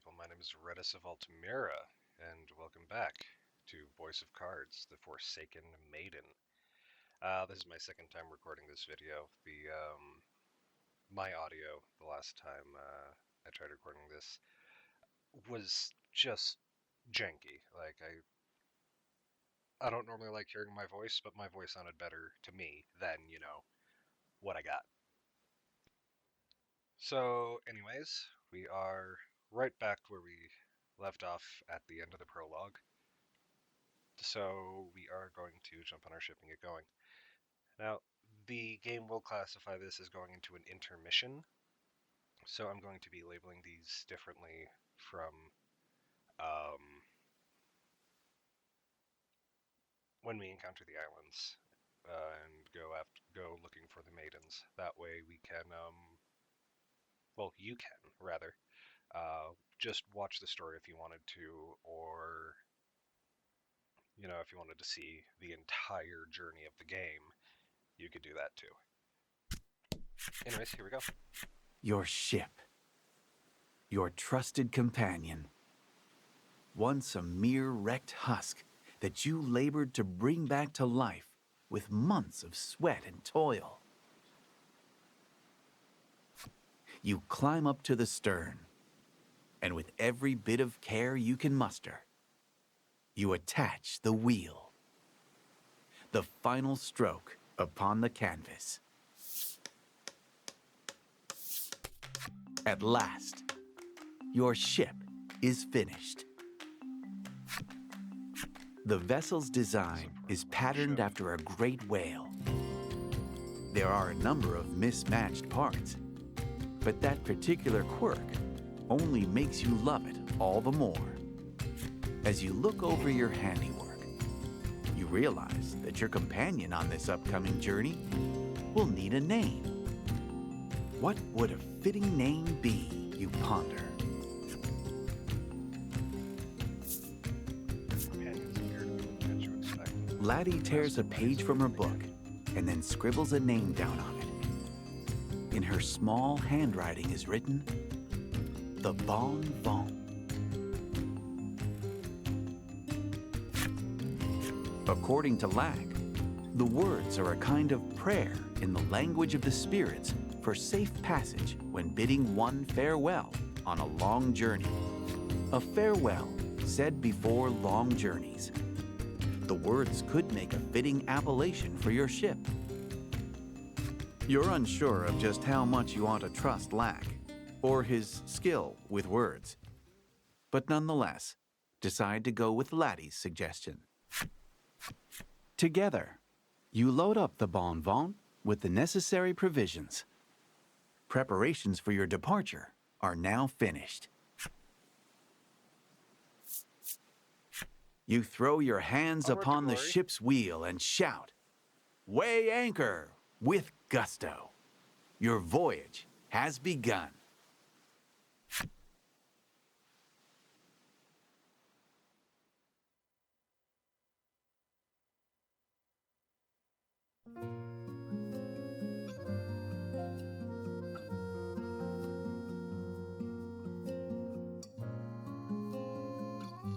people. My name is Redis of Altamira, and welcome back to Voice of Cards, the Forsaken Maiden. This is my second time recording this video. My audio, the last time I tried recording this, was just janky. I don't normally like hearing my voice, but my voice sounded better to me than, what I got. So, anyways, we are right back where we left off at the end of the prologue. So we are going to jump on our ship and get going. Now, the game will classify this as going into an intermission, so I'm going to be labeling these differently from when we encounter the islands and go looking for the maidens. That way we can, you can rather just watch the story if you wanted to, or if you wanted to see the entire journey of the game, you could do that too. Anyways, here we go. Your ship. Your trusted companion. Once a mere wrecked husk that you labored to bring back to life with months of sweat and toil. You climb up to the stern, and with every bit of care you can muster, you attach the wheel. The final stroke upon the canvas. At last, your ship is finished. The vessel's design is patterned after a great whale. There are a number of mismatched parts, but that particular quirk only makes you love it all the more. As you look over your handiwork, you realize that your companion on this upcoming journey will need a name. What would a fitting name be, you ponder? Laddie tears a page from her book and then scribbles a name down on it. In her small handwriting is written, The Bon Bon. According to Lack, the words are a kind of prayer in the language of the spirits for safe passage when bidding one farewell on a long journey. A farewell said before long journeys. The words could make a fitting appellation for your ship. You're unsure of just how much you ought to trust Lack, or his skill with words, but nonetheless, decide to go with Laddie's suggestion. Together, you load up the Bon Bon with the necessary provisions. Preparations for your departure are now finished. You throw your hands upon the ship's wheel and shout, "Weigh anchor!" with gusto. Your voyage has begun.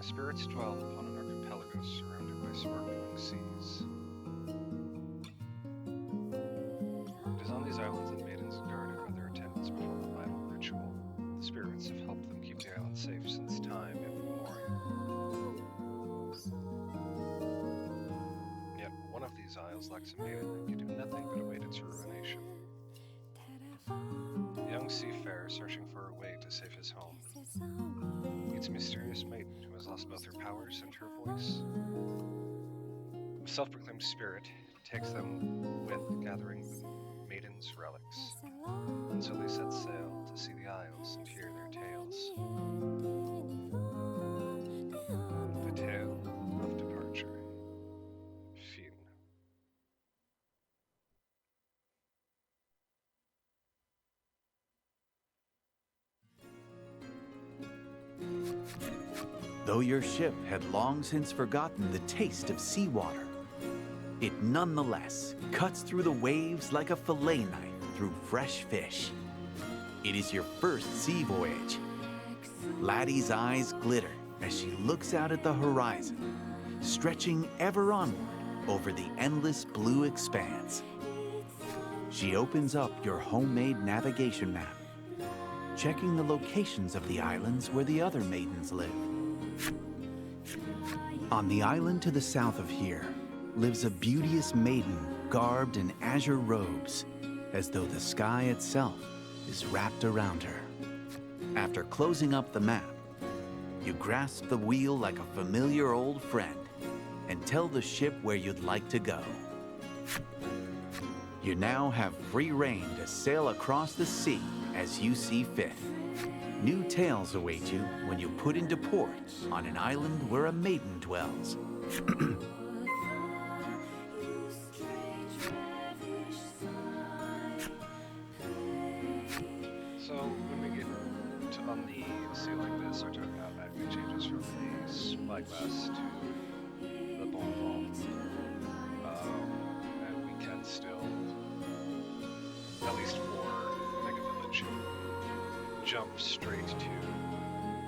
Spirits dwell upon an archipelago surrounded by sparkling seas. It is on these islands that maidens are guarded by their attendants before the final ritual. The spirits have helped them keep the island safe since time immemorial. Yet one of these isles lacks a maiden and can do nothing but await its ruination. A young seafarer searching for a way to save his home meets a mysterious maiden who has lost both her powers and her voice. A self-proclaimed spirit takes them with, gathering the maiden's relics, and so they set sail to see the isles and hear their tales. The tale of departure. Fin. Though your ship had long since forgotten the taste of seawater, it nonetheless cuts through the waves like a fillet knife through fresh fish. It is your first sea voyage, Laddie's eyes glitter as she looks out at the horizon, stretching ever onward over the endless blue expanse. She opens up your homemade navigation map, checking the locations of the islands where the other maidens live. On the island to the south of here lives a beauteous maiden garbed in azure robes, as though the sky itself is wrapped around her. After closing up the map, you grasp the wheel like a familiar old friend and tell the ship where you'd like to go. You now have free rein to sail across the sea as you see fit. New tales await you when you put into port on an island where a maiden dwells. So when we get to on the sea like this, our tone automatically changes from a spyglass to the bonbon. And we can still, at least for Mega Village, jump straight to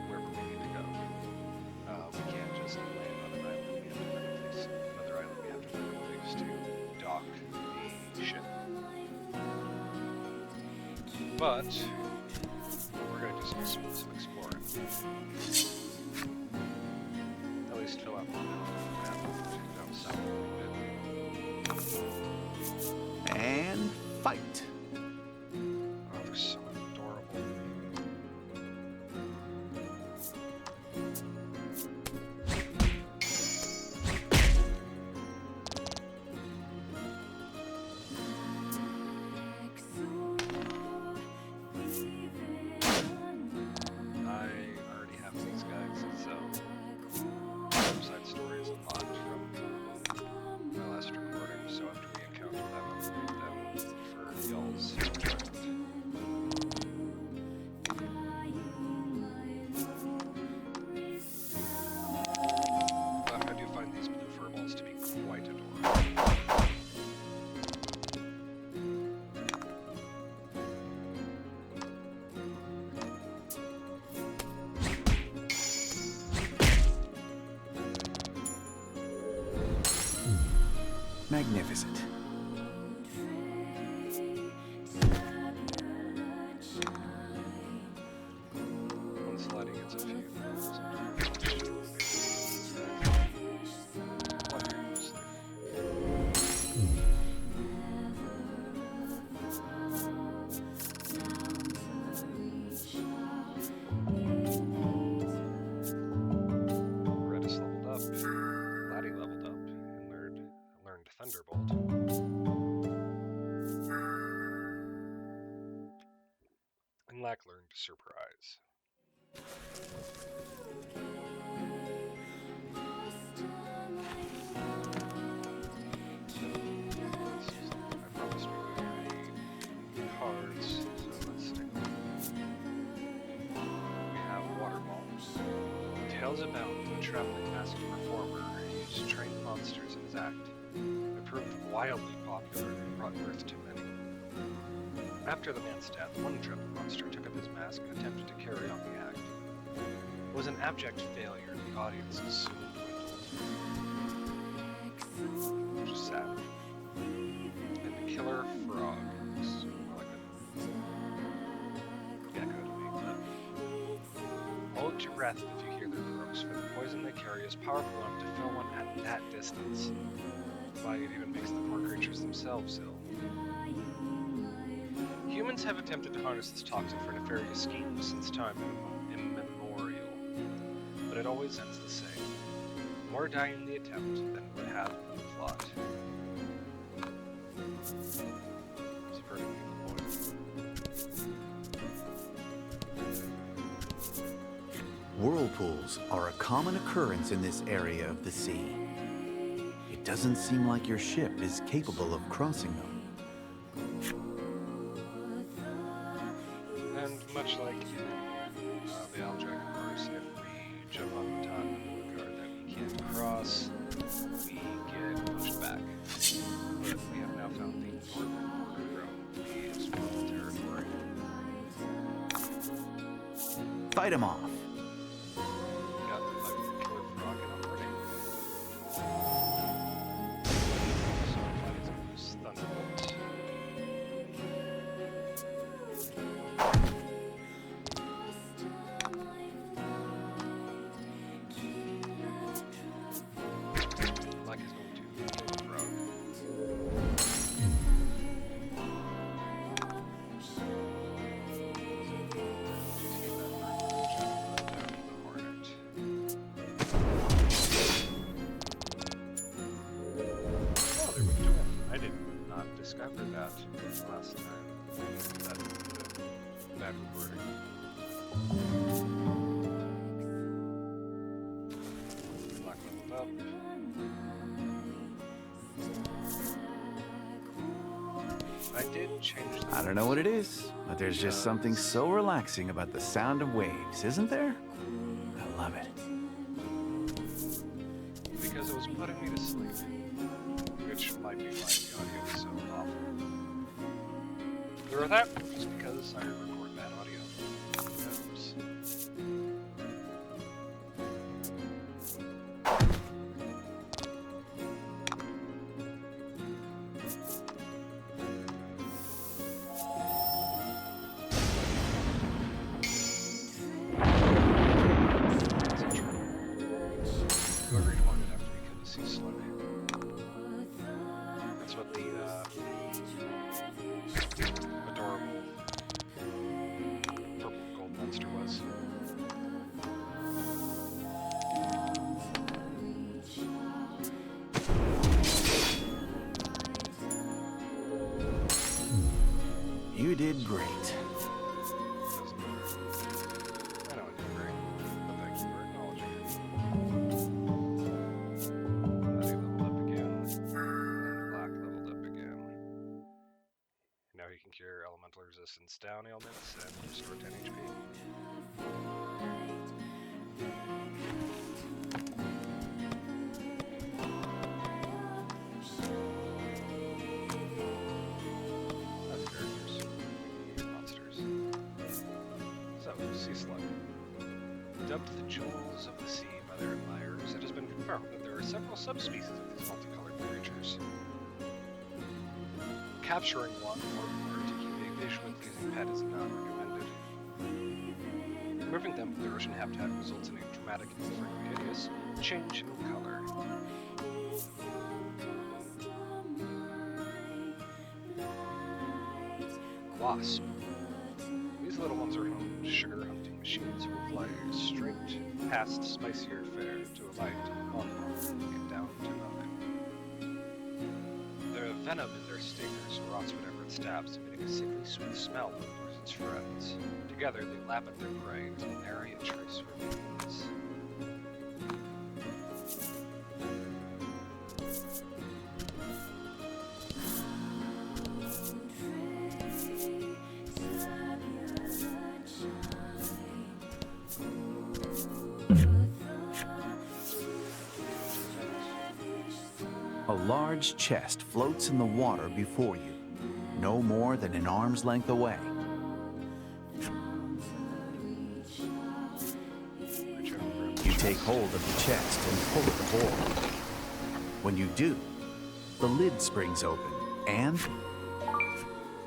wherever we need to go. We can't just land on an island. We have to find a place, another island. We have to find a place to dock the ship. But we're going to do some exploring. At least fill out more of the map down south a little bit. And fight. Oh, they're so adorable. I already have these guys, so side stories unlocked from my last recording, so after we encounter them, I'll read them for y'all's enjoyment. But I do find these blue furballs to be quite adorable. Magnificent. Once Lottie gets a few Redis leveled up, Lottie leveled up, and learned Thunderbolt. And Lack learned Surprise. I promised we would read cards, so let's take a look. We have Water Balls. Tales about a traveling masked performer who used trained monsters in his act. It proved wildly popular and brought mirth to many. After the man's death, one intrepid monster took up his mask and attempted to carry on the act. It was an abject failure, and the audience soon dwindled. Which is sad. And the killer frog is more like a gecko to me, but hold your breath if you hear their croaks, for the poison they carry is powerful enough to fill one at that distance. Why, it even makes the poor creatures themselves ill. Humans have attempted to harness this toxin for nefarious schemes since time immemorial, but it always ends the same. More die in the attempt than would have in the plot. It's a pretty evil poison. Whirlpools are a common occurrence in this area of the sea. It doesn't seem like your ship is capable of crossing them. And much like the Owl Dragon course, if we jump on the top of the guard that we can't cross, we get pushed back. But we have now found the northern border from the Small territory. Fight 'em off. bad recording. Black leveled up. I did change the I don't know what it is, but there's just something so relaxing about the sound of waves, isn't there? I love it. because it was putting me to sleep, which might be why the audio is so awful. Or that just because I record bad audio. Who knows? Whoever you wanted after you could see Slug. That's what the adorable purple gold monster was. You did great. Doesn't matter. I know it did great, but thank you for acknowledging it. He leveled up again, and Black leveled up again. Now he can cure elemental resistance down ailments and restore 10 HP. That's characters. Monsters. So, Sea Slug. Dubbed the jewels of the sea by their admirers, it has been confirmed that there are several subspecies of these multicolored creatures. Capturing one or more to keep a visually pleasing pet is not recommended. Removing them from their ocean habitat results in a dramatic and frequently hideous change in color. Wasp. These little ones are sugar hunting machines who will fly straight past spicier fare to alight on and get down to nothing. Their venom in their stingers rots whatever it stabs, emitting a sickly sweet smell that lures its friends. Together, they lap at their prey until nary a trace remains. A large chest floats in the water before you, no more than an arm's length away. You take hold of the chest and pull it forward. When you do, the lid springs open and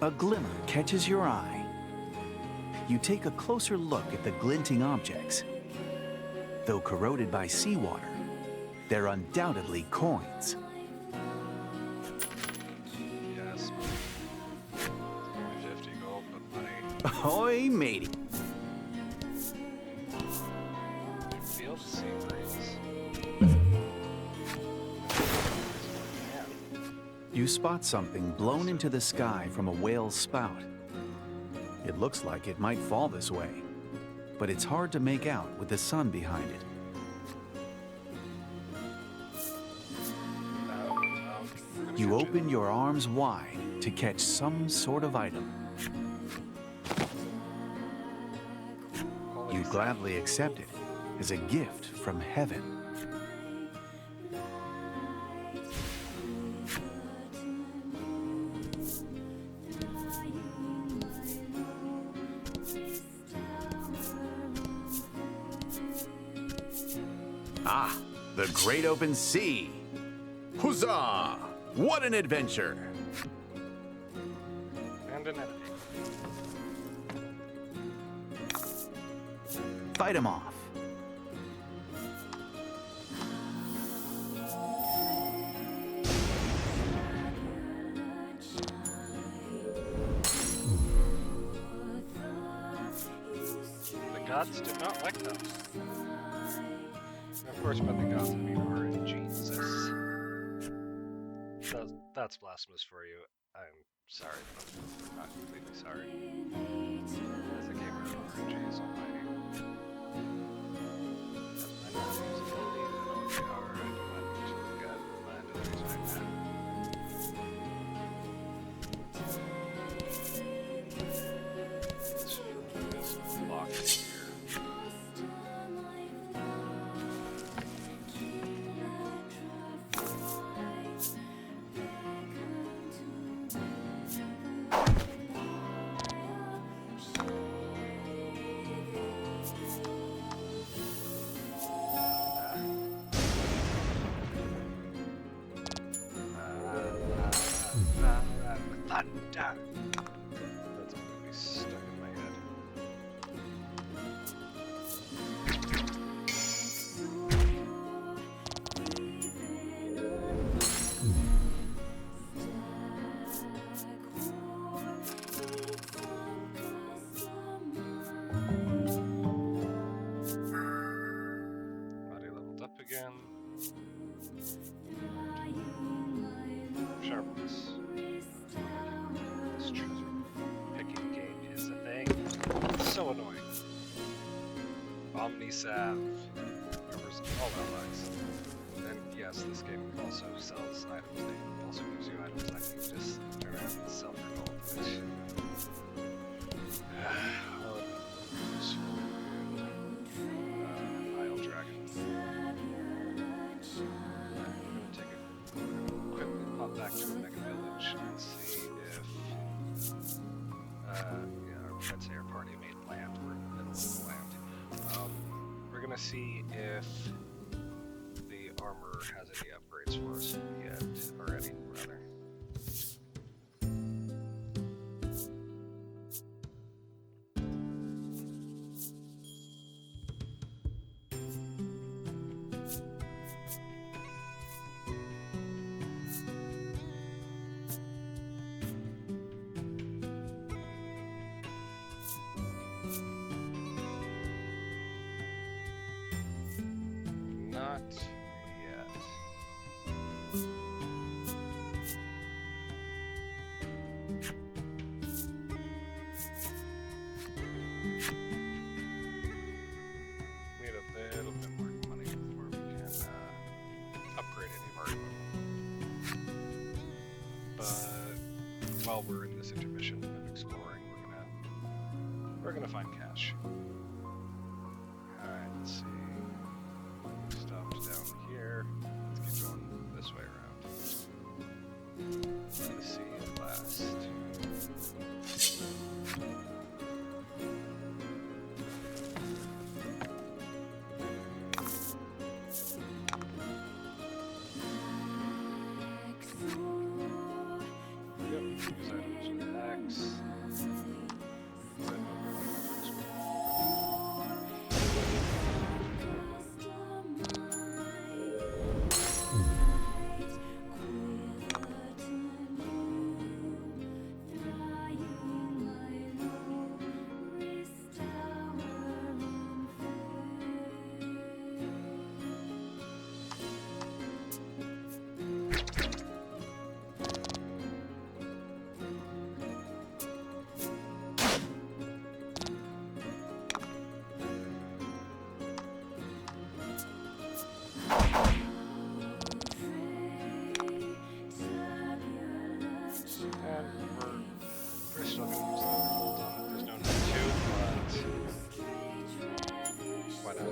a glimmer catches your eye. You take a closer look at the glinting objects. Though corroded by seawater, they're undoubtedly coins. Yes. 50 gold, but money. Ahoy, matey. Feel the sea breeze. You spot something blown into the sky from a whale's spout. It looks like it might fall this way, but it's hard to make out with the sun behind it. You open your arms wide to catch some sort of item. You gladly accept it as a gift from heaven. Ah, the great open sea! Huzzah! What an adventure! And an enemy. Fight him off. The gods did not like them. Of course, by the gods I mean our Jesus. That's blasphemous for you. I'm sorry, but I'm not completely sorry. As a gamer, RNG is almighty. I know how to use abilities, I know what they are, I do not need to look at my abilities right now. It's locked here. Thunder! That's all gonna be stuck in my head. Body leveled up again. Sharpness. This chooser picking game is a thing. It's so annoying. Omnisav covers all allies. And yes, this game also sells items. It also gives you items that you just turn around and sell for gold, which Isle Dragon. We're gonna quickly pop back to a Mega Village and see if I'd say our party made land. We're in the middle of the land. We're gonna see if the armor has any upgrades for us yet already, rather. Not yet. Need a little bit more money before we can upgrade any of our equipment. But while we're in this intermission of exploring, we're gonna find cash. Alright, let's see. Stopped down here. Let's keep going this way around. Let's see it last. Yep, use items with X. We're still going to use the hold on it. There's no need to, but why not?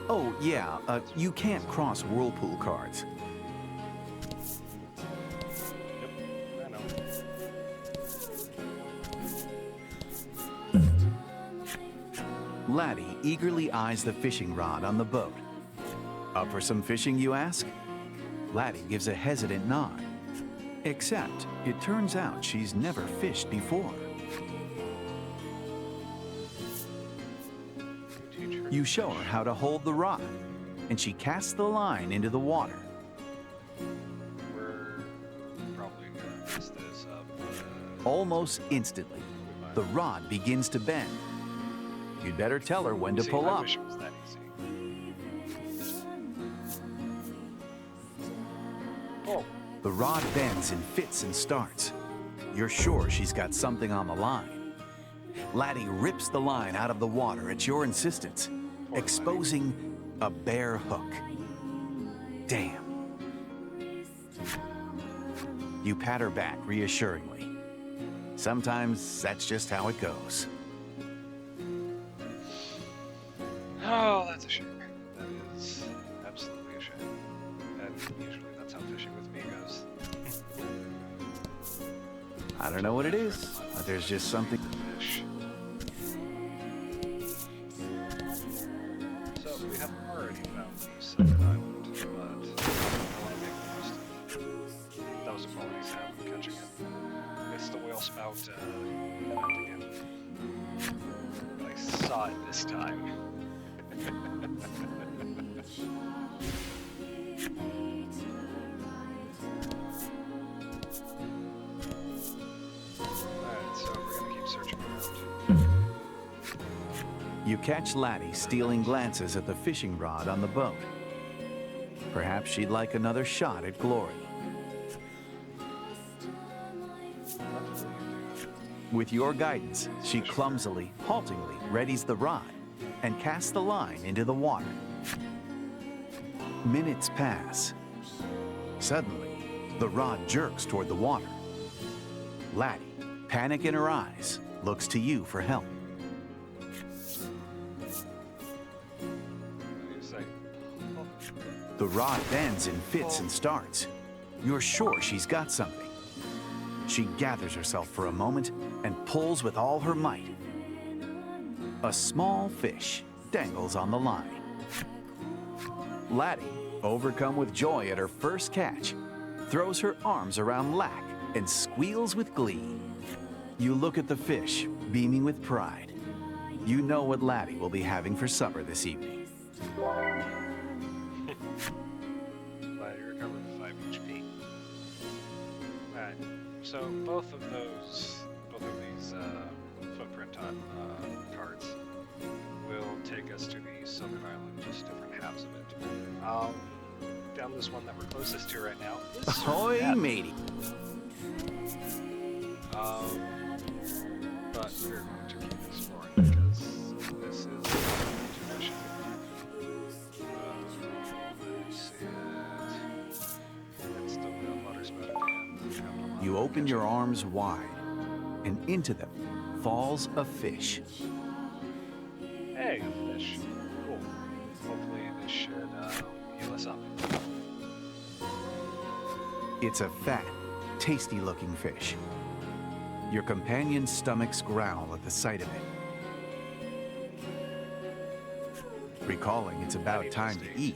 Oh, yeah, you can't cross whirlpool cards. Yep, I know. Laddie eagerly eyes the fishing rod on the boat. Up for some fishing, you ask? Laddie gives a hesitant nod. Except, it turns out she's never fished before. You show her how to hold the rod, and she casts the line into the water. We're Almost instantly, the rod begins to bend. You'd better tell her when to See, pull I up. wish it was that easy. Pull. The rod bends in fits and starts. You're sure she's got something on the line. Laddie rips the line out of the water at your insistence, exposing a bare hook. Damn. You pat her back reassuringly. Sometimes that's just how it goes. Oh, that's a shame. That is absolutely a shame. And usually that's how fishing with me goes. I don't know what it is, but there's just something. Fish. So we have already found the second island, but I want to make the most of it. That was a quality sound catching it. It's the whale spout again. But I saw it this time. Alright, so we're gonna keep searching around. You catch Laddie stealing glances at the fishing rod on the boat. Perhaps she'd like another shot at glory. With your guidance, she clumsily, haltingly readies the rod and casts the line into the water. Minutes pass. Suddenly, the rod jerks toward the water. Laddie, panic in her eyes, looks to you for help. The rod bends in fits and starts. You're sure she's got something. She gathers herself for a moment and pulls with all her might. A small fish dangles on the line. Laddie, overcome with joy at her first catch, throws her arms around Lack and squeals with glee. You look at the fish, beaming with pride. You know what Laddie will be having for supper this evening. Laddie recovered 5 HP. Alright, so both of these footprint on cards will take us to the southern island, just different halves of it. Down this one that we're closest to right now is Ahoy, matey! But we're going to keep exploring because this is Intermission. Let's see it. It's still got water spout again. You open your arms wide, and into them falls a fish. Hey, a fish. Cool. Hopefully this should heal us up. It's a fat, tasty-looking fish. Your companion's stomachs growl at the sight of it. Recalling it's about time to eat,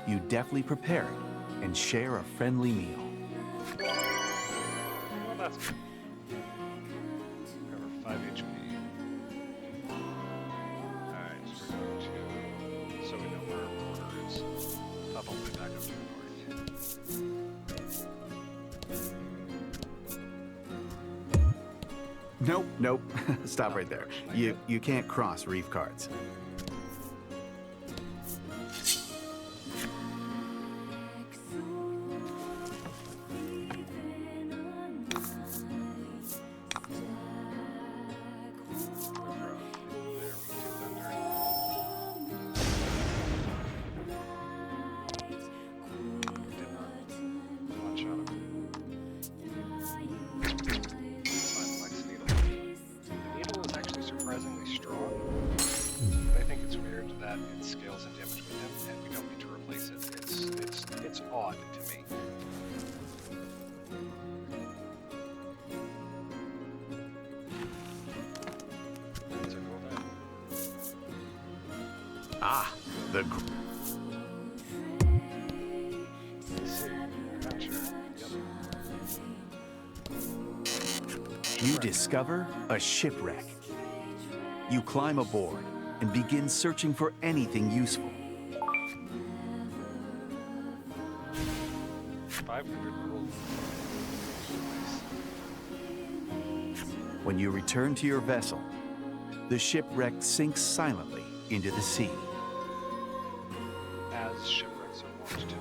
you deftly prepare it and share a friendly meal. Well, that's good. Recover 5 HP. Alright, so we're going to, so we know where our border is, pop all the way back up to the north. Nope. Stop right there. You can't cross reef cards. It's odd to me. So go there. Ah, the... Let's see. Not sure. Yep. You discover a shipwreck. You climb aboard and begin searching for anything useful. 500 gold. When you return to your vessel, the shipwreck sinks silently into the sea. As shipwrecks are wont to do.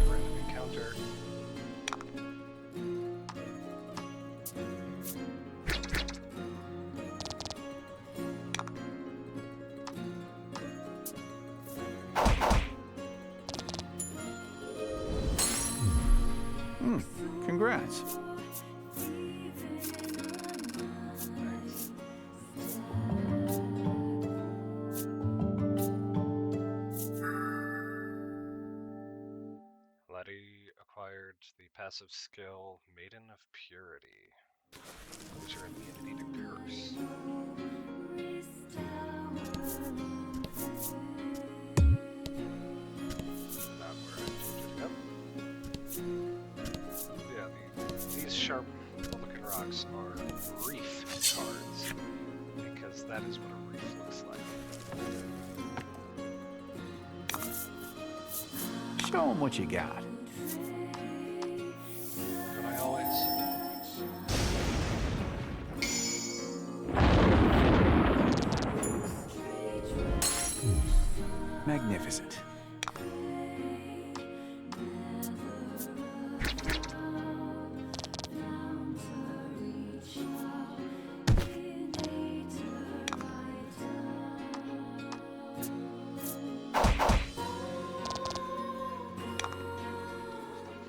Random encounter. Congrats. Nice. Letty acquired the passive skill Maiden of Purity. Gives her immunity to curse. Not where I told you to go. Yeah, these sharp looking rocks are reef cards, because that is what a reef looks like. Show them what you got. Don't I always? Magnificent.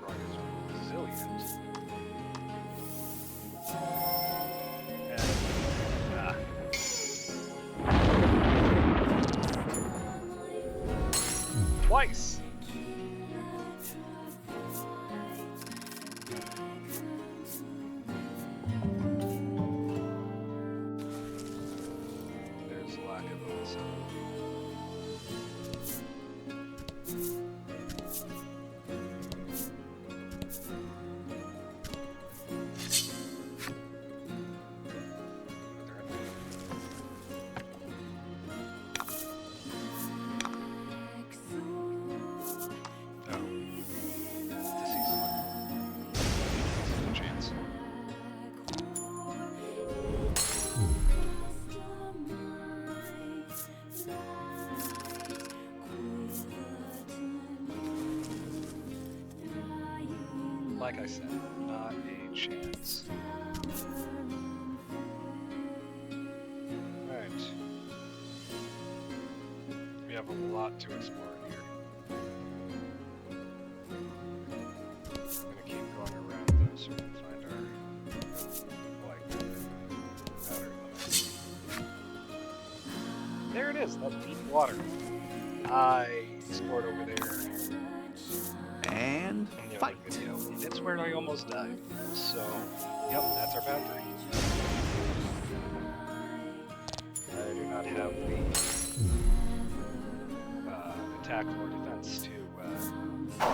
Frog is resilient. Twice! There's lack of those. Like I said, not a chance. Alright. We have a lot to explore here. I'm gonna keep going around though so we can find our outer limit. There it is, that deep water. I explored over there. And You know, fight. you know, it's where I almost died. So, yep, that's our boundary. I do not have the attack or defense to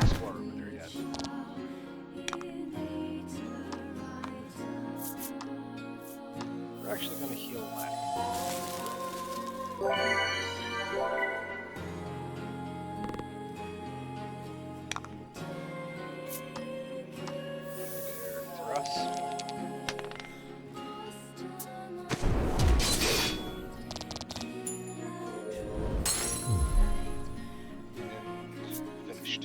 explore over there yet. We're actually going to heal Laddie. Thrust. And finished.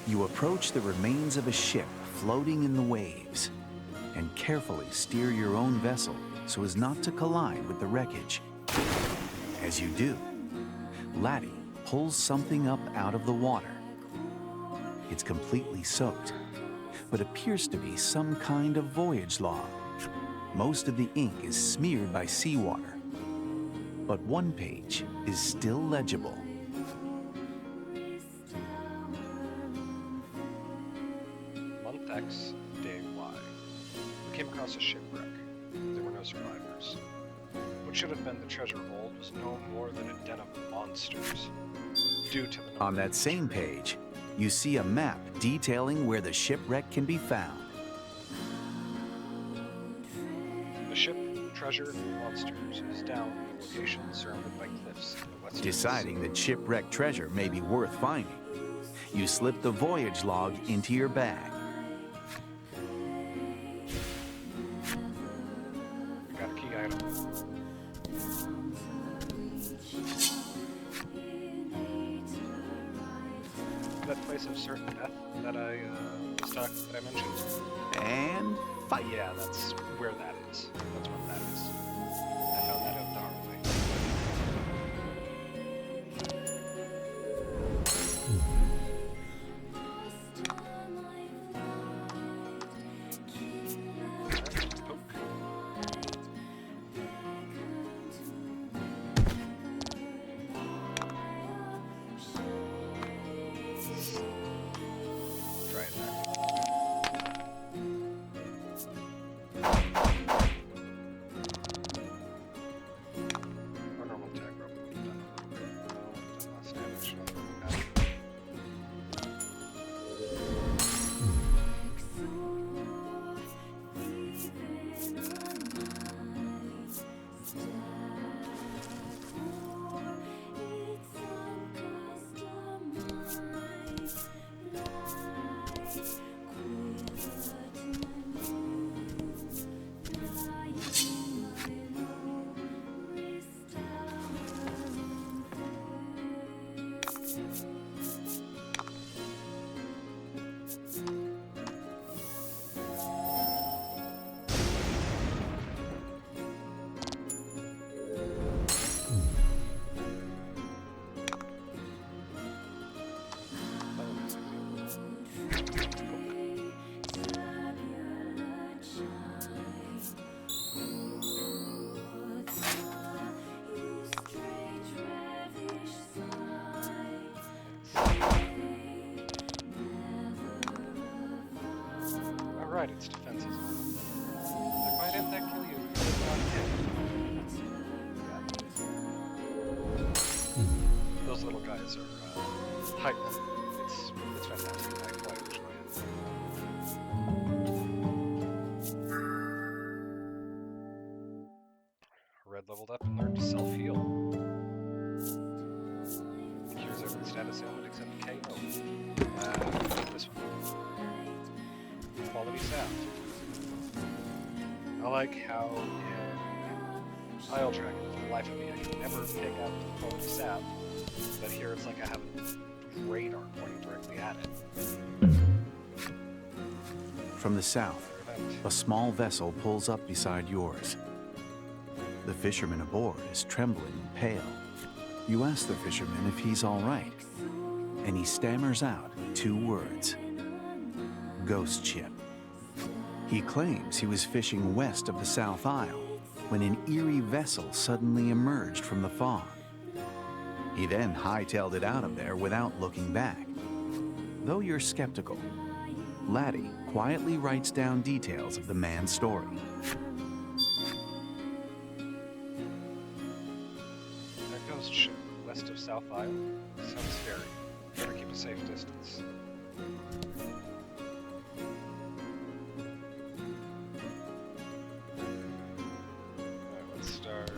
You approach the remains of a ship floating in the waves and carefully steer your own vessel so as not to collide with the wreckage. As you do, Laddie pulls something up out of the water. It's completely soaked, but appears to be some kind of voyage log. Most of the ink is smeared by seawater, but one page is still legible. X, day Y. We came across a shipwreck. There were no survivors. What should have been the treasure hold was no more than a den of monsters. Due to the On that same page, you see a map detailing where the shipwreck can be found. The ship, treasure, monsters is down in a location surrounded by cliffs in the western Deciding that shipwreck treasure may be worth finding, you slip the voyage log into your bag. We got a key item. That place of certain death that I mentioned. And fight! Yeah, that's where that is. That's what that is. I found that out the hard way. Alright, poke. Try it back. Our normal attack probably would have done a little bit. No, done less damage. Alright, its defenses. Like, why didn't that kill you? Those little guys are hype. It's fantastic. I quite enjoy it. Red leveled up and learned to self-heal. Cures every status ailment except KO. This one. Quality sound. I like how in Isle Dragon, for the life of me, I can never pick out the quality sound, but here it's like I have a radar pointing directly at it. From the south, a small vessel pulls up beside yours. The fisherman aboard is trembling and pale. You ask the fisherman if he's all right, and he stammers out 2 words: ghost ship. He claims he was fishing west of the South Isle when an eerie vessel suddenly emerged from the fog. He then hightailed it out of there without looking back. Though you're skeptical, Laddie quietly writes down details of the man's story. That ghost ship west of South Isle sounds scary. Better keep a safe distance. Alright, let's start.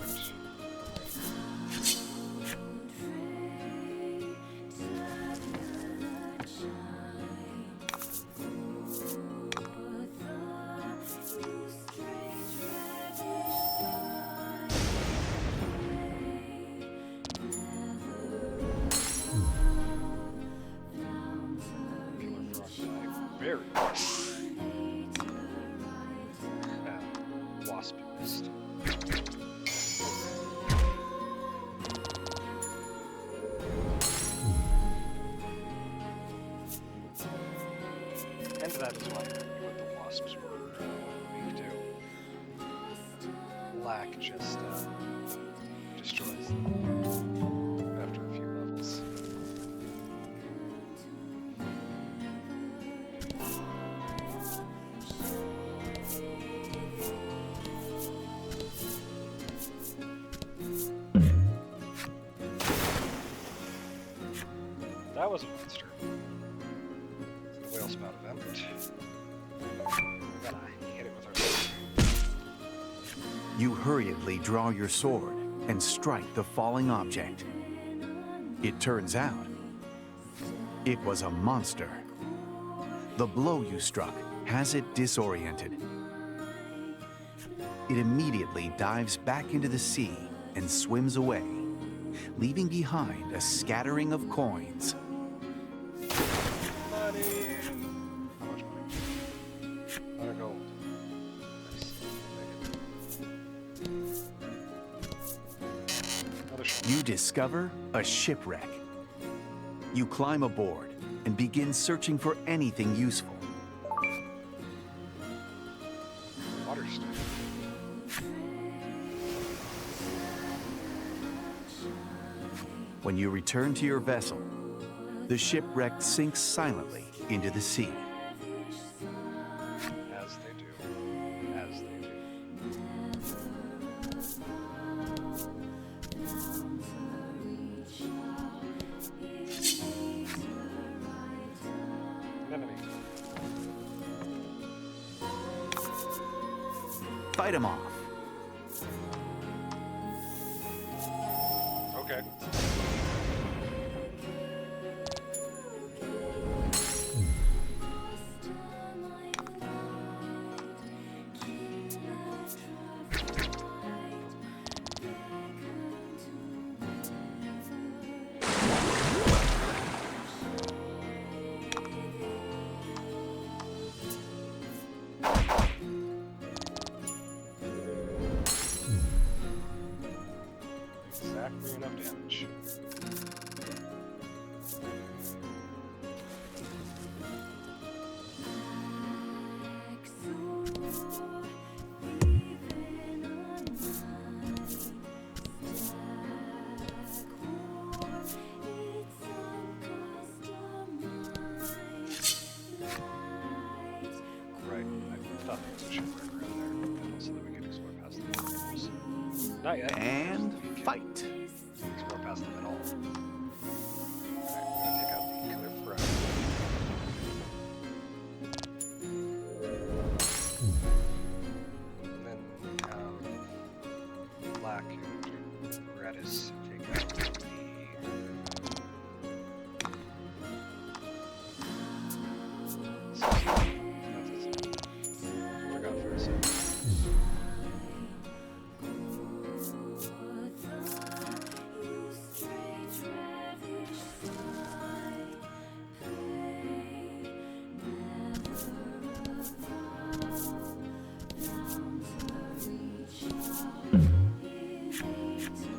Very wasp nest. And that is why what the wasps were weak to. Black just destroys them after a few levels. was a monster. The whale spout event. We gotta hit it with our sword. You hurriedly draw your sword and strike the falling object. It turns out, it was a monster. The blow you struck has it disoriented. It immediately dives back into the sea and swims away, leaving behind a scattering of coins. Money! How much money? 100 gold. Nice. Another shot. You discover a shipwreck. You climb aboard and begin searching for anything useful. Water stuff. When you return to your vessel, the shipwreck sinks silently into the sea. As they do. As they do. Enemy. Fight him off. Okay. Exactly enough damage. Right, I thought there was a shipwreck around there, and also that we could explore past the walls. Not yet. And fight. Explore past them at all. Alright, we're gonna take out the cliff road. And then, black and Gratis take out the... Forgot for a second.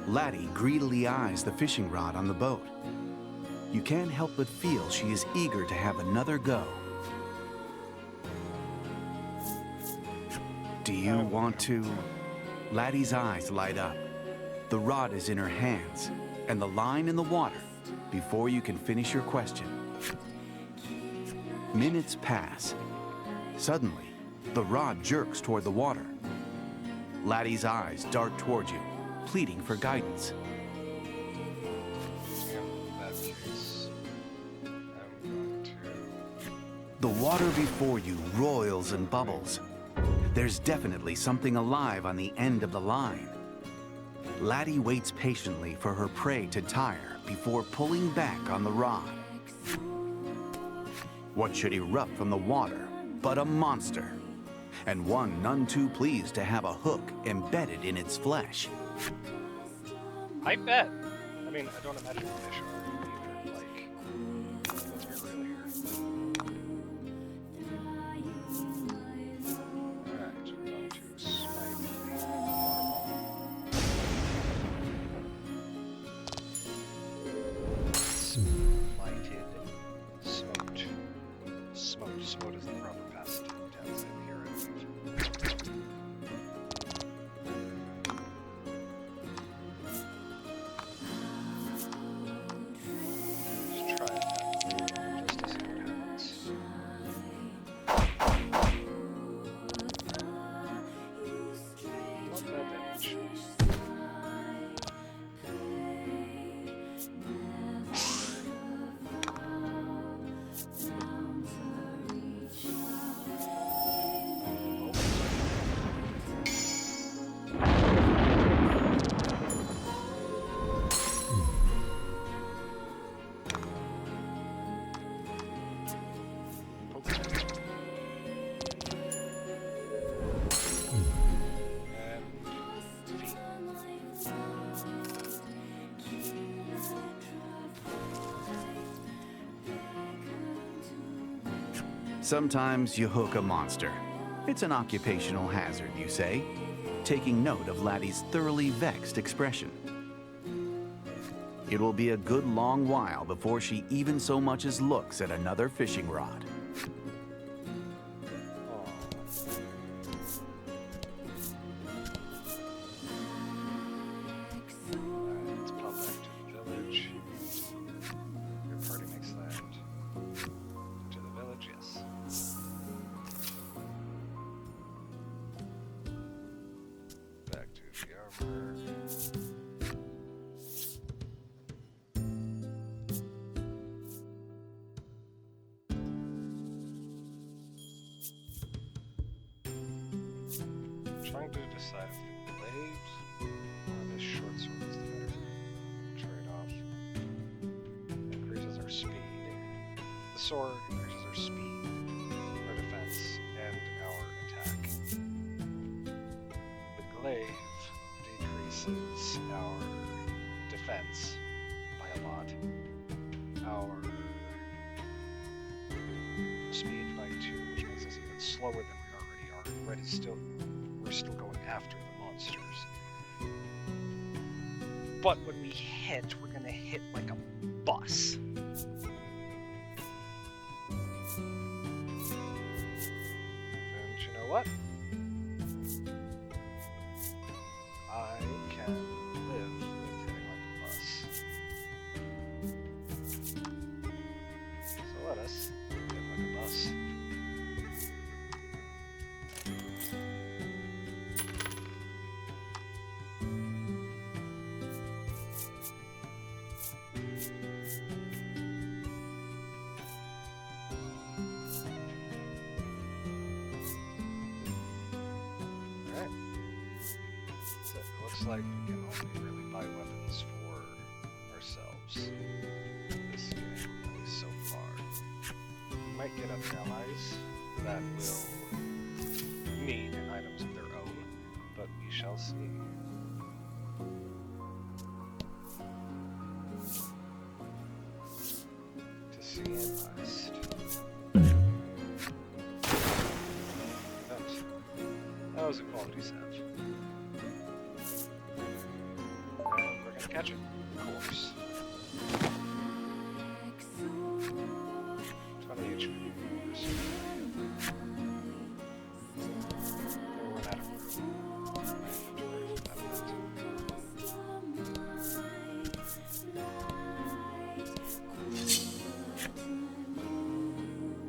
Laddie greedily eyes the fishing rod on the boat. You can't help but feel she is eager to have another go. Do you want to? Laddie's eyes light up. The rod is in her hands, and the line in the water before you can finish your question. Minutes pass. Suddenly, the rod jerks toward the water. Laddie's eyes dart toward you, pleading for guidance. In that case, I'm going to... The water before you roils and bubbles. There's definitely something alive on the end of the line. Laddie waits patiently for her prey to tire before pulling back on the rod. What should erupt from the water but a monster? And one none too pleased to have a hook embedded in its flesh. I bet. I mean, I don't imagine fish are either, like, let's be real here. Alright, we're going to smite the waterfall. Smited. Smoked. Smoked. Smote is the proper past tense in here, I believe. Just try it, just to see what happens. Not bad damage. Sometimes you hook a monster. It's an occupational hazard, you say, taking note of Laddie's thoroughly vexed expression. It will be a good long while before she even so much as looks at another fishing rod. Let's pop back to the village. Your party makes land. To the village, yes. Back to the armor. Trying to decide if the blade or the short sword is the better trade-off. Increases our speed. The sword increases our speed, our defense, and our attack. The glaive decreases our defense by a lot. Our speed by 2, which makes us even slower than we already are. We're still going after the monsters. But when we hit, we're gonna hit like a bus. And you know what? I can live with hitting like a bus. So let us hit like a bus. So it looks like we can only really buy weapons for ourselves. This game, at least so far. We might get other allies that will need items of their own, but we shall see. To see and last. That was a quality save. And we're gonna catch it, of course. 20 HP. We're out of room.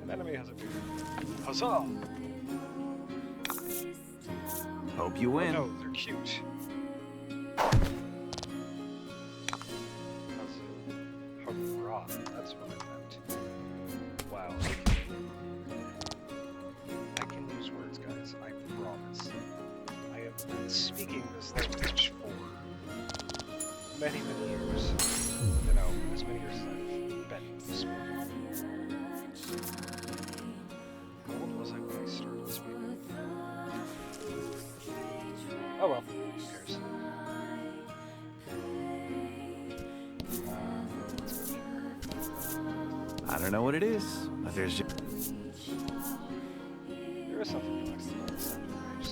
An enemy has a beard. Huzzah! Hope you win. Oh no, they're cute. Hurrah, that's what I meant. Wow. I can use words, guys, I promise. I have been speaking this language for many, many years. You know, as many years as I've been speaking. How old was I when I started speaking? Oh well, who cares? I don't know what it is, but there's just... There is something relaxing about the sound of waves.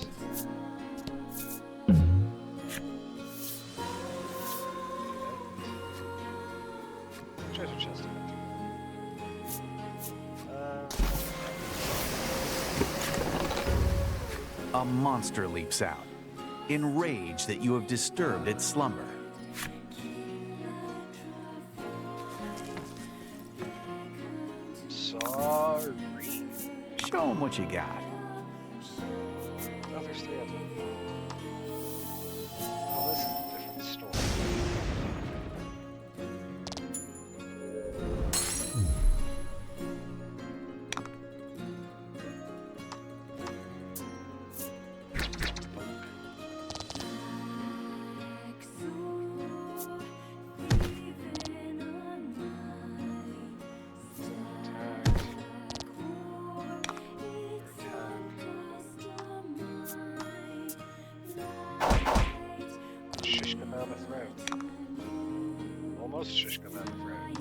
Treasure chest. A monster leaps out, enraged that you have disturbed its slumber. Sorry. Show him what you got. Oh, there's 3 of them. Oh, this is a different story. Almost shish kebab thread.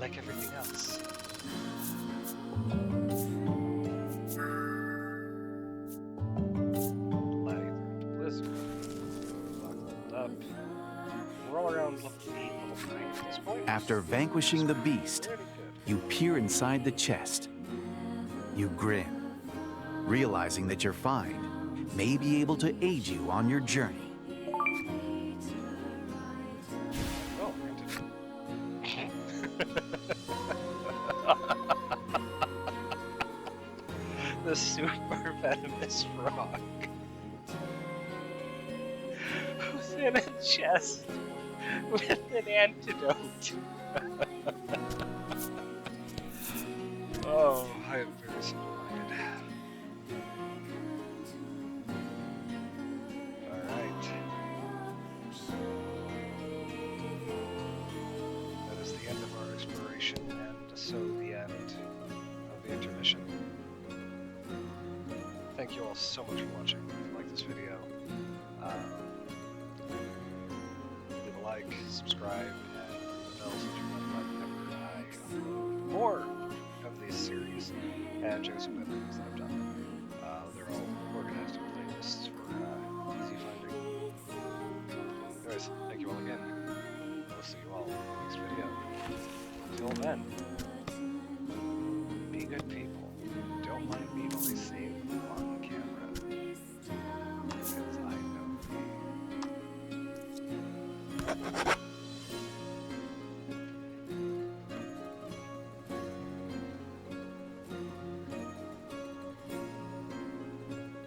like everything else. Blizzard. Buckled up. We're all around level 9 at this point. After vanquishing the beast, Pretty good. you peer inside the chest. You grin, realizing that your find may be able to aid you on your journey. Oh, the super venomous frog. Who's in a chest with an antidote? Oh, I am very simple-minded. Alright. That is the end of our exploration, and so the end of the intermission. Thank you all so much for watching. If you like this video, leave a like, subscribe, and the bell so that you're notified whenever I upload more of these series, and check out some of the videos that I've done. They're all organized in playlists for easy finding. Anyways, thank you all again. I'll see you all in the next video. Until then, be good people. Don't mind me while I save on camera. Because I know me.